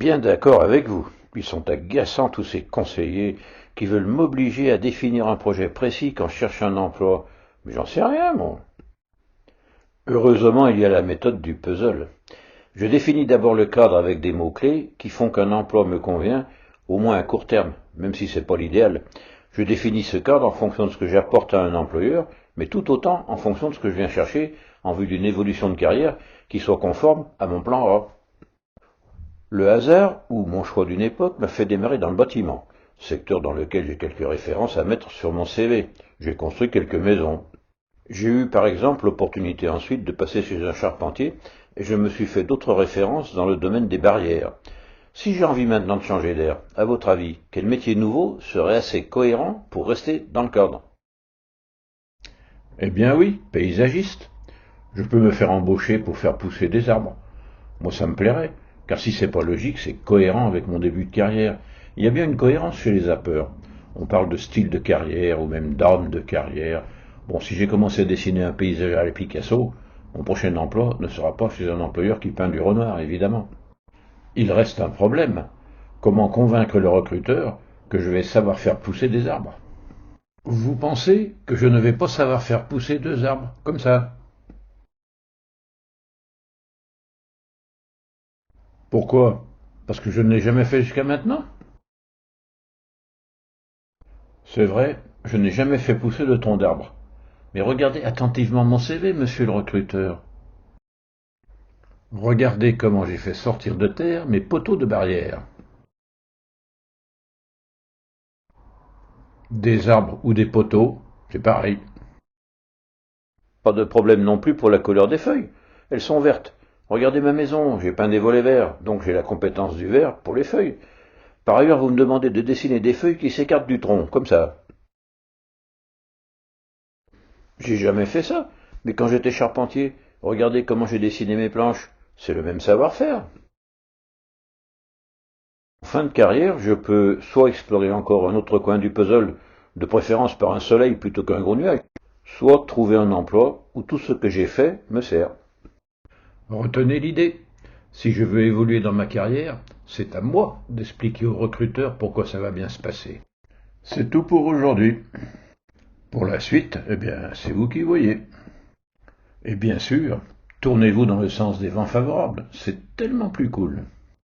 bien d'accord avec vous. Ils sont agaçants tous ces conseillers qui veulent m'obliger à définir un projet précis quand je cherche un emploi. Mais j'en sais rien, moi. Heureusement, il y a la méthode du puzzle. Je définis d'abord le cadre avec des mots-clés qui font qu'un emploi me convient, au moins à court terme, même si c'est pas l'idéal. Je définis ce cadre en fonction de ce que j'apporte à un employeur, mais tout autant en fonction de ce que je viens chercher en vue d'une évolution de carrière qui soit conforme à mon plan A. Le hasard, ou mon choix d'une époque, m'a fait démarrer dans le bâtiment, secteur dans lequel j'ai quelques références à mettre sur mon CV. J'ai construit quelques maisons. J'ai eu par exemple l'opportunité ensuite de passer chez un charpentier et je me suis fait d'autres références dans le domaine des barrières. Si j'ai envie maintenant de changer d'air, à votre avis, quel métier nouveau serait assez cohérent pour rester dans le cadre? Eh bien oui, paysagiste. Je peux me faire embaucher pour faire pousser des arbres. Moi, ça me plairait, car si c'est pas logique, c'est cohérent avec mon début de carrière. Il y a bien une cohérence chez les zappeurs. On parle de style de carrière ou même d'arme de carrière. Bon, si j'ai commencé à dessiner un paysage à la Picasso, mon prochain emploi ne sera pas chez un employeur qui peint du Renoir, évidemment. Il reste un problème. Comment convaincre le recruteur que je vais savoir faire pousser des arbres? Vous pensez que je ne vais pas savoir faire pousser deux arbres, comme ça? Pourquoi? Parce que je ne l'ai jamais fait jusqu'à maintenant? C'est vrai, je n'ai jamais fait pousser de tronc d'arbre. Mais regardez attentivement mon CV, monsieur le recruteur. Regardez comment j'ai fait sortir de terre mes poteaux de barrière. Des arbres ou des poteaux, c'est pareil. Pas de problème non plus pour la couleur des feuilles. Elles sont vertes. Regardez ma maison, j'ai peint des volets verts, donc j'ai la compétence du vert pour les feuilles. Par ailleurs, vous me demandez de dessiner des feuilles qui s'écartent du tronc, comme ça. J'ai jamais fait ça. Mais quand j'étais charpentier, regardez comment j'ai dessiné mes planches. C'est le même savoir-faire. En fin de carrière, je peux soit explorer encore un autre coin du puzzle, de préférence par un soleil plutôt qu'un gros nuage, soit trouver un emploi où tout ce que j'ai fait me sert. Retenez l'idée. Si je veux évoluer dans ma carrière, c'est à moi d'expliquer au recruteur pourquoi ça va bien se passer. C'est tout pour aujourd'hui. Pour la suite, eh bien, c'est vous qui voyez. Et bien sûr, tournez-vous dans le sens des vents favorables, c'est tellement plus cool.